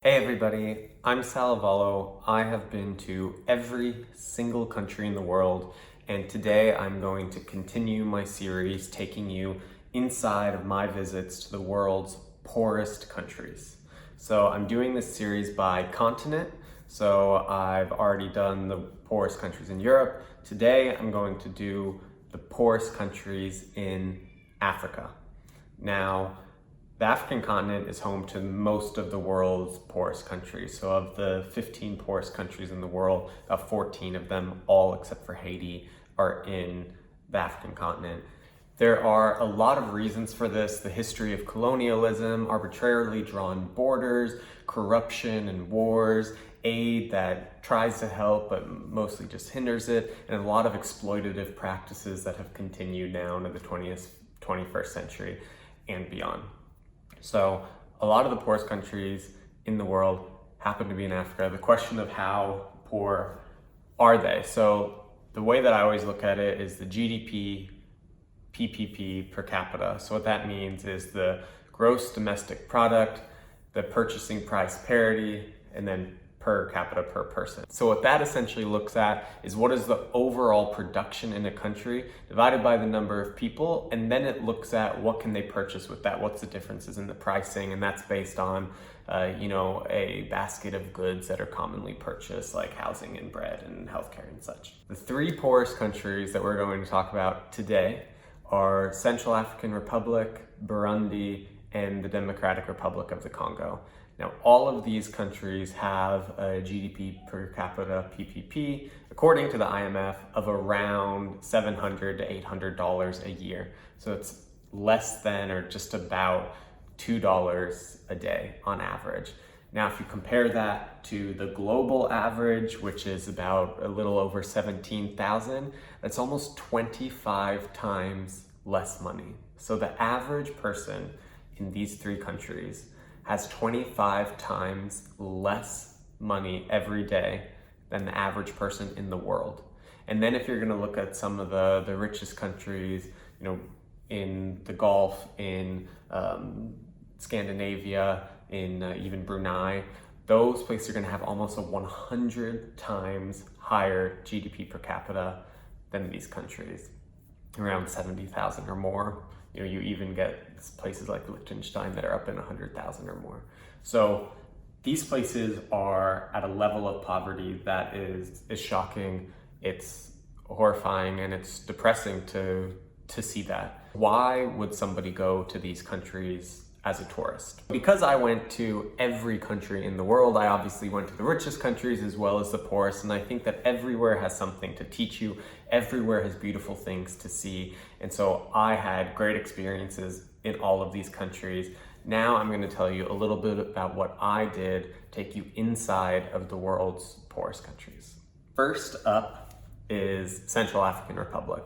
Hey everybody, I'm Salavallo. I have been to every single country in the world, and today I'm going to continue my series taking you inside of my visits to the world's poorest countries. So I'm doing this series by continent. So I've already done the poorest countries in Europe. Today I'm going to do the poorest countries in Africa. Now, the African continent is home to most of the world's poorest countries. So of the 15 poorest countries in the world, about 14 of them, all except for Haiti, are in the African continent. There are a lot of reasons for this: the history of colonialism, arbitrarily drawn borders, corruption and wars, aid that tries to help but mostly just hinders it, and a lot of exploitative practices that have continued now into the 21st century and beyond. So a lot of the poorest countries in the world happen to be in Africa. The question of how poor are they? So the way that I always look at it is the GDP PPP per capita. So what that means is the gross domestic product, the purchasing price parity, and then per capita per person. So what that essentially looks at is what is the overall production in a country divided by the number of people, and then it looks at what can they purchase with that, what's the differences in the pricing, and that's based on a basket of goods that are commonly purchased, like housing and bread and healthcare and such. The three poorest countries that we're going to talk about today are Central African Republic, Burundi, and the Democratic Republic of the Congo. Now, all of these countries have a GDP per capita PPP, according to the IMF, of around $700 to $800 a year. So it's less than or just about $2 a day on average. Now, if you compare that to the global average, which is about a little over 17,000, that's almost 25 times less money. So the average person in these three countries has 25 times less money every day than the average person in the world. And then if you're going to look at some of the richest countries, in the Gulf, in Scandinavia, in even Brunei, those places are going to have almost a 100 times higher GDP per capita than these countries, around 70,000 or more. You even get places like Liechtenstein that are up in 100,000 or more. So these places are at a level of poverty that is shocking, it's horrifying, and it's depressing to see that. Why would somebody go to these countries as a tourist? Because I went to every country in the world, I obviously went to the richest countries as well as the poorest, and I think that everywhere has something to teach you, everywhere has beautiful things to see, and so I had great experiences in all of these countries. Now I'm going to tell you a little bit about what I did, take you inside of the world's poorest countries. First up is Central African Republic.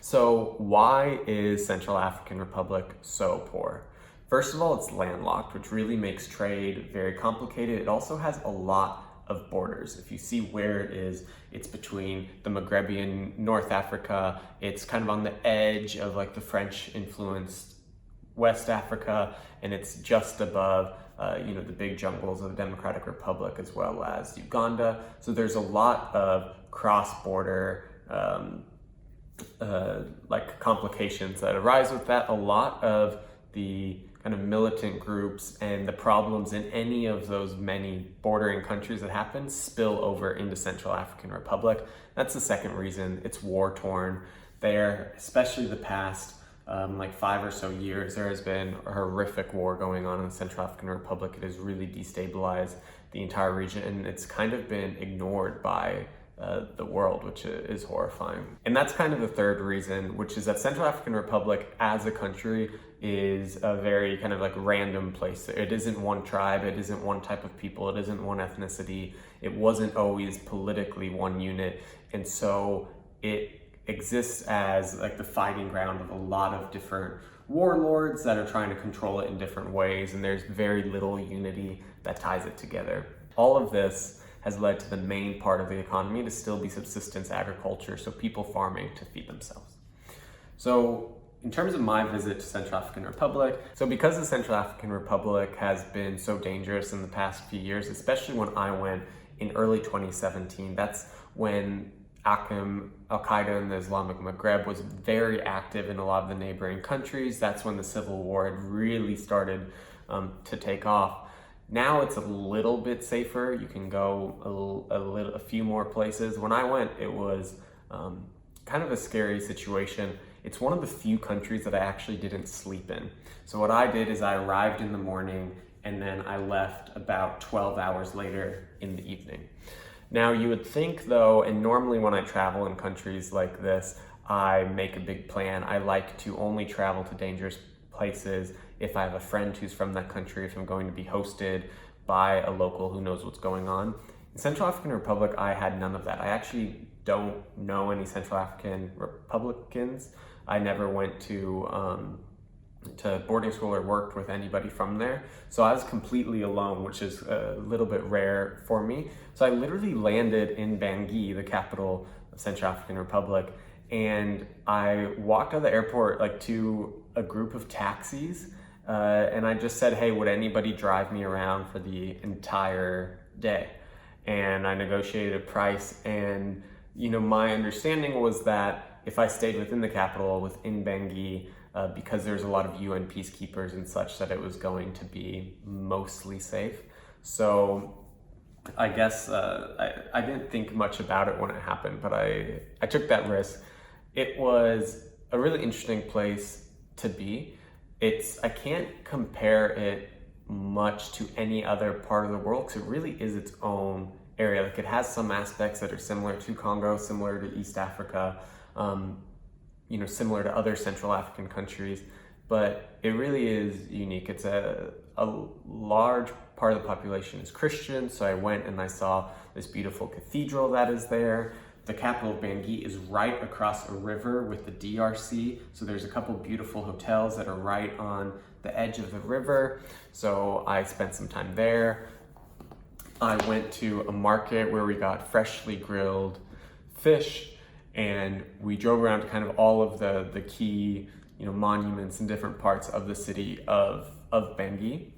So why is Central African Republic so poor? First of all, it's landlocked, which really makes trade very complicated. It also has a lot of borders. If you see where it is, it's between the Maghrebian North Africa, it's kind of on the edge of like the French-influenced West Africa, and it's just above the big jungles of the Democratic Republic as well as Uganda. So there's a lot of cross-border complications that arise with that. A lot of the kind of militant groups and the problems in any of those many bordering countries that happen spill over into Central African Republic. That's the second reason. It's war-torn there, especially the past 5 or so years. There has been a horrific war going on in the Central African Republic. It has really destabilized the entire region, and it's kind of been ignored by the world, which is horrifying. And that's kind of the third reason, which is that Central African Republic as a country is a very kind of like random place. It isn't one tribe, it isn't one type of people, it isn't one ethnicity, it wasn't always politically one unit, and so it exists as like the fighting ground of a lot of different warlords that are trying to control it in different ways, and there's very little unity that ties it together. All of this has led to the main part of the economy to still be subsistence agriculture, so people farming to feed themselves. So in terms of my visit to Central African Republic, so because the Central African Republic has been so dangerous in the past few years, especially when I went in early 2017, that's when Al-Qaeda in the Islamic Maghreb was very active in a lot of the neighboring countries. That's when the civil war had really started to take off. Now it's a little bit safer. You can go a few more places. When I went, it was kind of a scary situation. It's one of the few countries that I actually didn't sleep in. So what I did is I arrived in the morning and then I left about 12 hours later in the evening. Now you would think though, and normally when I travel in countries like this, I make a big plan. I like to only travel to dangerous places if I have a friend who's from that country, if I'm going to be hosted by a local who knows what's going on. In Central African Republic, I had none of that. I actually don't know any Central African Republicans. I never went to boarding school or worked with anybody from there. So I was completely alone, which is a little bit rare for me. So I literally landed in Bangui, the capital of Central African Republic, and I walked out of the airport to a group of taxis, and I just said, hey, would anybody drive me around for the entire day? And I negotiated a price, and my understanding was that if I stayed within the capital, within Bangui, because there's a lot of UN peacekeepers and such, that it was going to be mostly safe. So I guess I didn't think much about it when it happened, but I took that risk. It was a really interesting place to be. I can't compare it much to any other part of the world because it really is its own area. Like, it has some aspects that are similar to Congo, similar to East Africa, similar to other Central African countries, but it really is unique. It's a large part of the population is Christian, so I went and I saw this beautiful cathedral that is there. The capital of Bangui is right across a river with the DRC, so there's a couple beautiful hotels that are right on the edge of the river, so I spent some time there. I went to a market where we got freshly grilled fish, and we drove around to kind of all of the key monuments in different parts of the city of Bangui.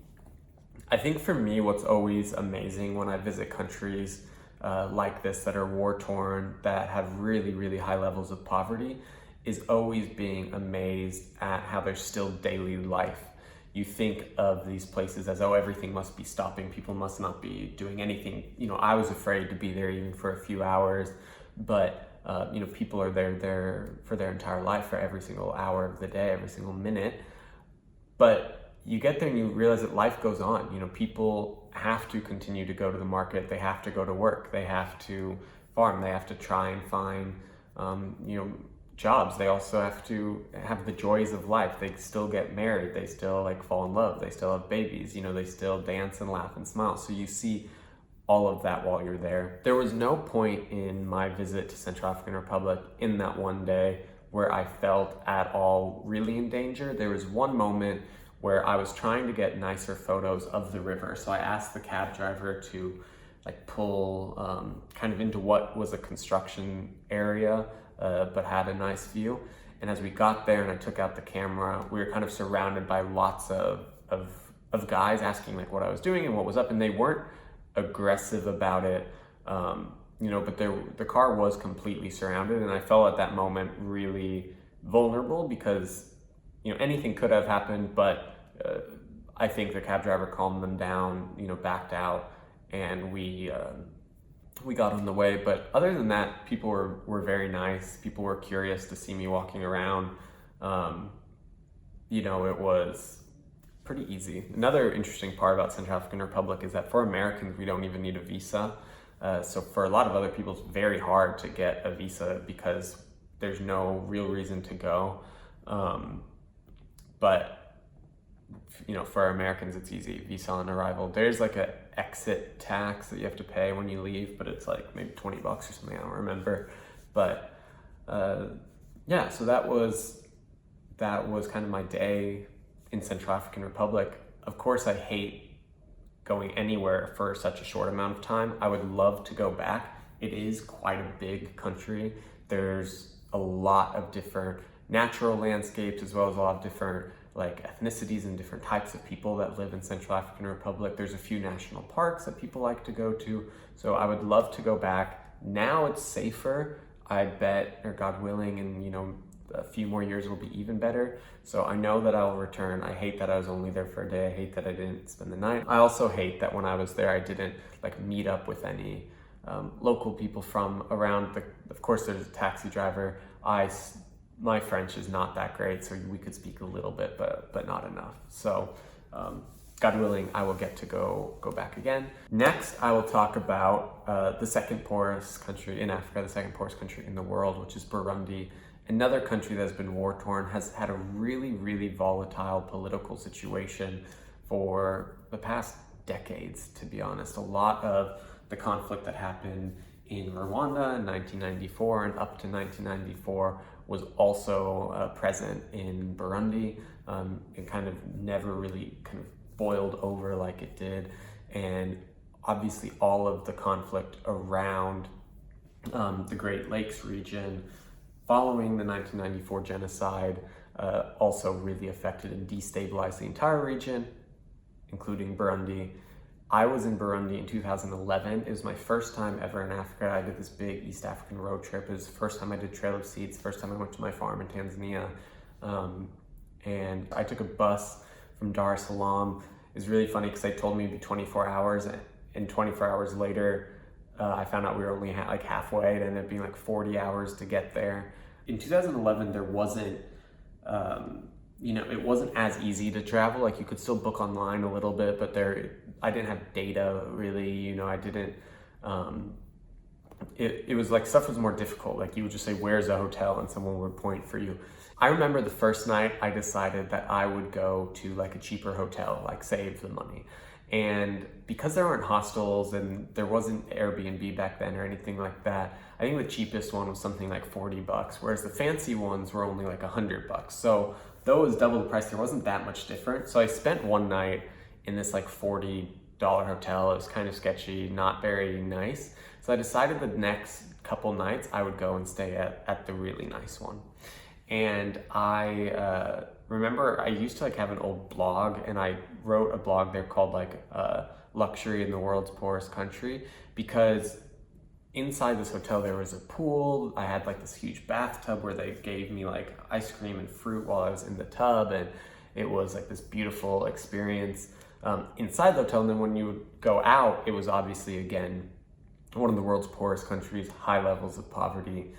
I think for me, what's always amazing when I visit countries like this that are war-torn, that have really, really high levels of poverty, is always being amazed at how there's still daily life. You think of these places as, oh, everything must be stopping, people must not be doing anything. I was afraid to be there even for a few hours, but people are there for their entire life, for every single hour of the day, every single minute. But you get there and you realize that life goes on. People have to continue to go to the market, they have to go to work, they have to farm, they have to try and find, jobs. They also have to have the joys of life. They still get married, they still fall in love, they still have babies, they still dance and laugh and smile. So you see all of that while you're there. There was no point in my visit to Central African Republic in that one day where I felt at all really in danger. There was one moment where I was trying to get nicer photos of the river. So I asked the cab driver to pull kind of into what was a construction area, but had a nice view. And as we got there and I took out the camera, we were kind of surrounded by lots of guys asking what I was doing and what was up, and they weren't aggressive about it, but the car was completely surrounded, and I felt at that moment really vulnerable because anything could have happened, but I think the cab driver calmed them down, backed out, and we got on the way. But other than that, people were very nice. People were curious to see me walking around. It was pretty easy. Another interesting part about Central African Republic is that for Americans, we don't even need a visa. So for a lot of other people, it's very hard to get a visa because there's no real reason to go. But for Americans, it's easy. Visa on arrival. There's an exit tax that you have to pay when you leave, but it's maybe $20 or something. I don't remember. But so that was kind of my day in Central African Republic. Of course, I hate going anywhere for such a short amount of time. I would love to go back. It is quite a big country. There's a lot of different natural landscapes, as well as a lot of different like ethnicities and different types of people that live in Central African Republic. There's a few national parks that people like to go to. So I would love to go back. Now it's safer, I bet, or God willing, and a few more years will be even better. So I know that I'll return. I hate that I was only there for a day. I hate that I didn't spend the night. I also hate that when I was there, I didn't like meet up with any local people from around of course there's a taxi driver. My French is not that great, so we could speak a little bit, but not enough. So God willing, I will get to go back again. Next, I will talk about the second poorest country in Africa, the second poorest country in the world, which is Burundi. Another country that's been war-torn, has had a really, really volatile political situation for the past decades, to be honest. A lot of the conflict that happened in Rwanda in 1994 and up to 1994 was also present in Burundi. It kind of never really kind of boiled over like it did. And obviously all of the conflict around the Great Lakes region following the 1994 genocide also really affected and destabilized the entire region, including Burundi. I was in Burundi in 2011. It was my first time ever in Africa. I did this big East African road trip. It was the first time I did Trail of Seeds, first time I went to my farm in Tanzania. And I took a bus from Dar es Salaam. It was really funny because they told me it'd be 24 hours, and 24 hours later, I found out we were only like halfway. It ended up being like 40 hours to get there. In 2011, there wasn't, it wasn't as easy to travel. Like you could still book online a little bit, but I didn't have data really. I didn't. It was like stuff was more difficult. Like you would just say, "Where's a hotel?" and someone would point for you. I remember the first night I decided that I would go to like a cheaper hotel, like save the money. And because there aren't hostels and there wasn't Airbnb back then or anything like that, I think the cheapest one was something like $40, whereas the fancy ones were only like $100. So though it was double the price, there wasn't that much different. So I spent one night in this like $40 hotel. It was kind of sketchy, not very nice. So I decided the next couple nights I would go and stay at the really nice one. And I remember I used to like have an old blog, and I wrote a blog there called like Luxury in the World's Poorest Country, because inside this hotel there was a pool. I had like this huge bathtub where they gave me like ice cream and fruit while I was in the tub, and it was like this beautiful experience inside the hotel. And then when you would go out, it was obviously again one of the world's poorest countries, high levels of poverty,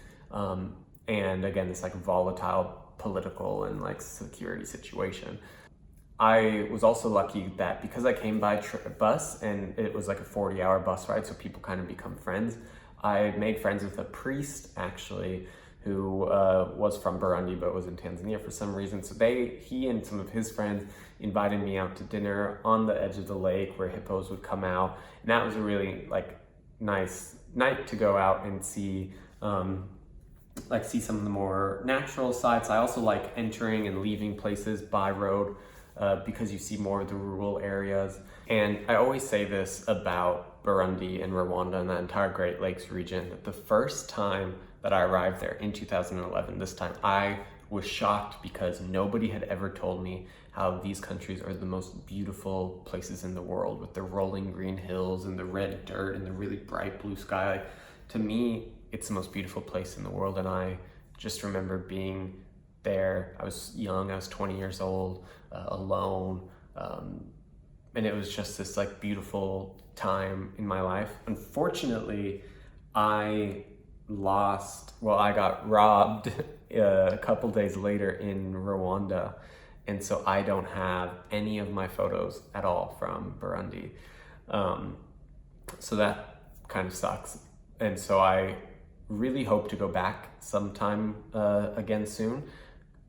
and again this like volatile political and like security situation. I was also lucky that because I came by bus and it was like a 40-hour bus ride, so people kind of become friends. I made friends with a priest actually who was from Burundi but was in Tanzania for some reason. So he and some of his friends invited me out to dinner on the edge of the lake where hippos would come out. And that was a really like nice night to go out and see some of the more natural sites. I also like entering and leaving places by road because you see more of the rural areas. And I always say this about Burundi and Rwanda and the entire Great Lakes region, that the first time that I arrived there in 2011, this time I was shocked because nobody had ever told me how these countries are the most beautiful places in the world, with the rolling green hills and the red dirt and the really bright blue sky. Like, to me, it's the most beautiful place in the world. And I just remember being there. I was young, I was 20 years old, alone. And it was just this like beautiful time in my life. Unfortunately, I got robbed a couple days later in Rwanda. And so I don't have any of my photos at all from Burundi. So that kind of sucks. And so I really hope to go back sometime again soon.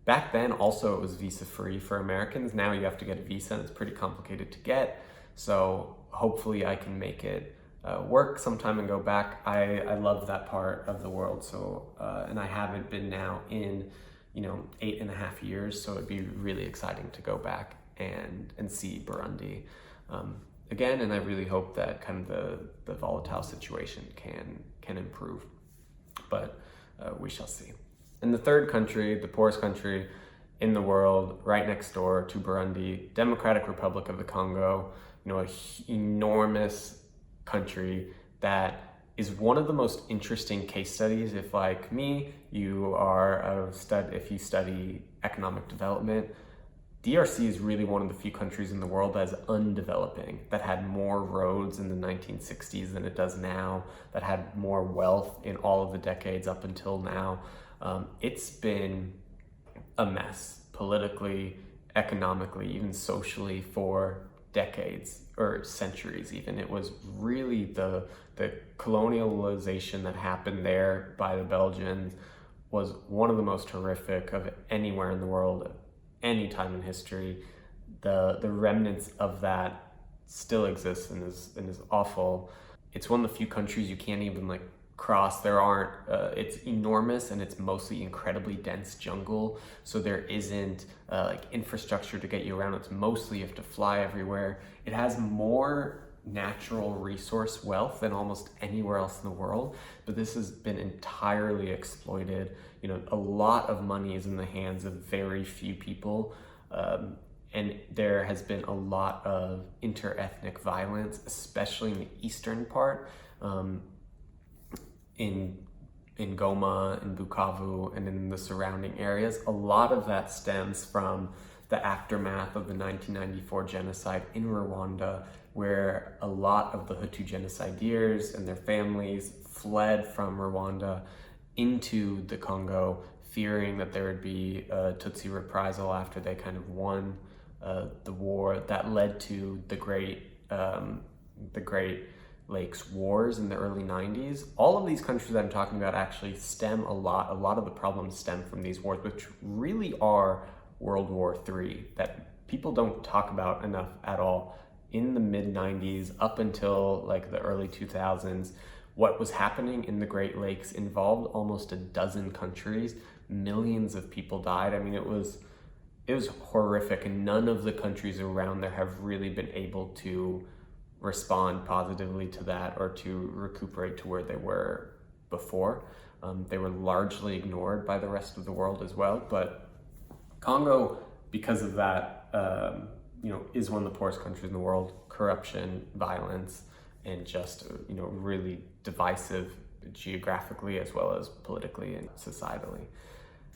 Back then also it was visa free for Americans. Now you have to get a visa and it's pretty complicated to get. So hopefully I can make it work sometime and go back. I love that part of the world. So, and I haven't been now in 8.5 years. So it'd be really exciting to go back and see Burundi again. And I really hope that kind of the volatile situation can improve, but we shall see. And the third country, the poorest country in the world, right next door to Burundi, Democratic Republic of the Congo, an enormous country that is one of the most interesting case studies. If, like me, if you study economic development, DRC is really one of the few countries in the world that is undeveloping, that had more roads in the 1960s than it does now, that had more wealth in all of the decades up until now. It's been a mess politically, economically, even socially for decades or centuries even. It was really the colonialization that happened there by the Belgians was one of the most horrific of anywhere in the world, any time in history. The remnants of that still exist and is awful. It's one of the few countries you can't even cross. There aren't, it's enormous and it's mostly incredibly dense jungle. So there isn't infrastructure to get you around. It's mostly you have to fly everywhere. It has more natural resource wealth than almost anywhere else in the world, but this has been entirely exploited. A lot of money is in the hands of very few people. And there has been a lot of inter-ethnic violence, especially in the eastern part. In Goma, in Bukavu, and in the surrounding areas. A lot of that stems from the aftermath of the 1994 genocide in Rwanda, where a lot of the Hutu genocideers and their families fled from Rwanda into the Congo, fearing that there would be a Tutsi reprisal after they kind of won the war that led to the Great Lakes Wars in the early 90s. All of these countries that I'm talking about actually stem a lot of the problems stem from these wars, which really are World War III, that people don't talk about enough at all. In the mid-90s up until the early 2000s, what was happening in the Great Lakes involved almost a dozen countries. Millions of people died. I mean, it was horrific, and none of the countries around there have really been able to respond positively to that or to recuperate to where they were before. They were largely ignored by the rest of the world as well. But Congo, because of that, is one of the poorest countries in the world. Corruption, violence, and just really divisive geographically as well as politically and societally.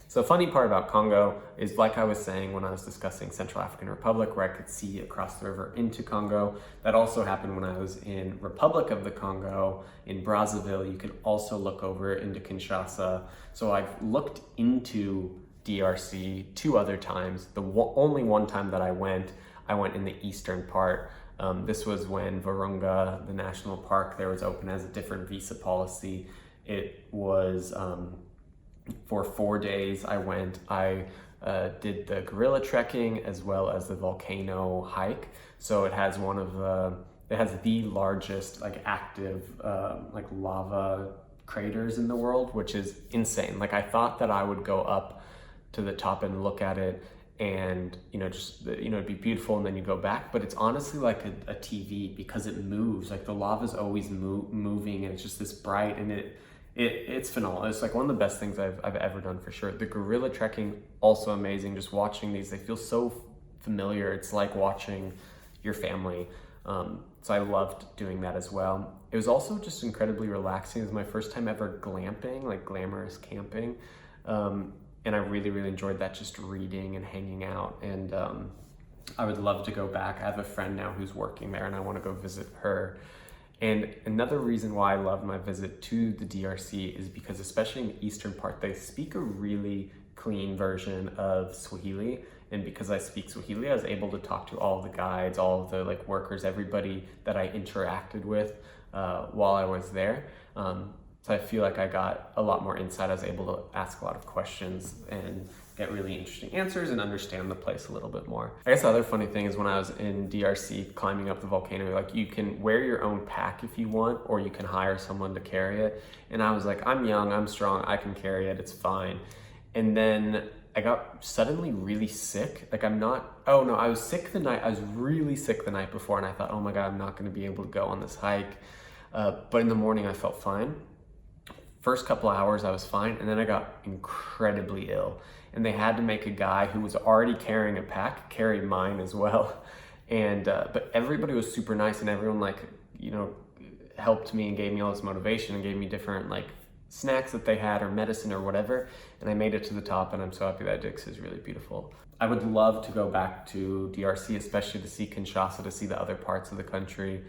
So the funny part about Congo is, like I was saying when I was discussing Central African Republic, where I could see across the river into Congo, that also happened when I was in Republic of the Congo, in Brazzaville. You can also look over into Kinshasa. So I've looked into DRC 2 other times. The only one time that I went in the eastern part. This was when Virunga, the national park there, was open as a different visa policy. It was for 4 days. I did the gorilla trekking as well as the volcano hike. So it has the largest active lava craters in the world, which is insane. I thought that I would go up to the top and look at it and it'd be beautiful and then you go back, but it's honestly like a TV because it moves. The lava's always moving, and it's just this bright, and it's phenomenal. It's one of the best things I've ever done for sure. The gorilla trekking, also amazing. Just watching these, they feel so familiar. It's like watching your family. So I loved doing that as well. It was also just incredibly relaxing. It was my first time ever glamping, glamorous camping. And I really, really enjoyed that, just reading and hanging out. And I would love to go back. I have a friend now who's working there, and I want to go visit her. And another reason why I loved my visit to the DRC is because, especially in the eastern part, they speak a really clean version of Swahili. And because I speak Swahili, I was able to talk to all of the guides, all of the workers, everybody that I interacted with while I was there. So I feel like I got a lot more insight. I was able to ask a lot of questions and get really interesting answers and understand the place a little bit more. I guess the other funny thing is when I was in DRC climbing up the volcano, you can wear your own pack if you want, or you can hire someone to carry it. And I was like, I'm young, I'm strong, I can carry it, it's fine. And then I got suddenly really sick. I was sick I was really sick the night before, and I thought, oh my God, I'm not gonna be able to go on this hike. But in the morning I felt fine. first couple of hours I was fine, and then I got incredibly ill. And they had to make a guy who was already carrying a pack carry mine as well. And but everybody was super nice, and everyone like, you know, helped me and gave me all this motivation and gave me different like snacks that they had or medicine or whatever. And I made it to the top, and I'm so happy that I did because it's really beautiful. I would love to go back to DRC, especially to see Kinshasa, to see the other parts of the country.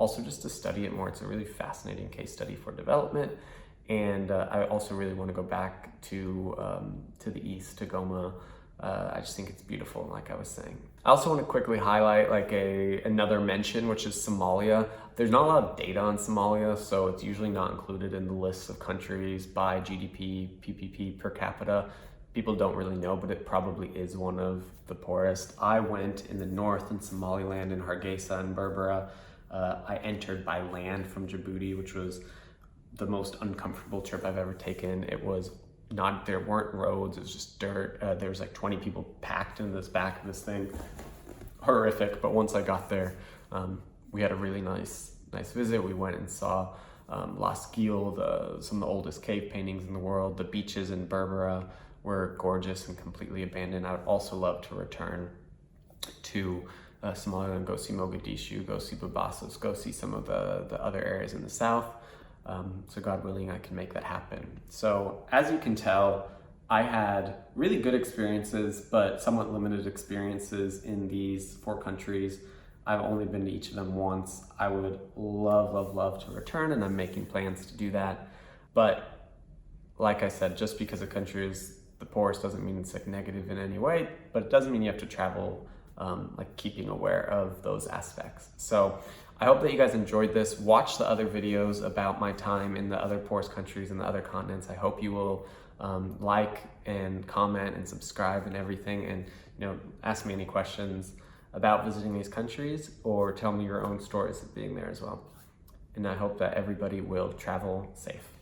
Also just to study it more. It's a really fascinating case study for development. And I also really want to go back to the east, to Goma. I just think it's beautiful, like I was saying. I also want to quickly highlight like another mention, which is Somalia. There's not a lot of data on Somalia, so it's usually not included in the list of countries by GDP, PPP per capita. People don't really know, but it probably is one of the poorest. I went in the north in Somaliland, in Hargeisa and Berbera. I entered by land from Djibouti, which was the most uncomfortable trip I've ever taken. It was not, there weren't roads, it was just dirt. There was like 20 people packed in this back of this thing. Horrific, but once I got there, we had a really nice visit. We went and saw Las Gil, some of the oldest cave paintings in the world. The beaches in Berbera were gorgeous and completely abandoned. I would also love to return to Somalia and go see Mogadishu, go see Babassos, go see some of the other areas in the south. So God willing, I can make that happen. So as you can tell, I had really good experiences, but somewhat limited experiences in these 4 countries. I've only been to each of them once. I would love to return, and I'm making plans to do that. But like I said, just because a country is the poorest doesn't mean it's like negative in any way, but it doesn't mean you have to travel like keeping aware of those aspects. So I hope that you guys enjoyed this. Watch the other videos about my time in the other poorest countries and the other continents. I hope you will like and comment and subscribe and everything, and ask me any questions about visiting these countries, or tell me your own stories of being there as well. And I hope that everybody will travel safe.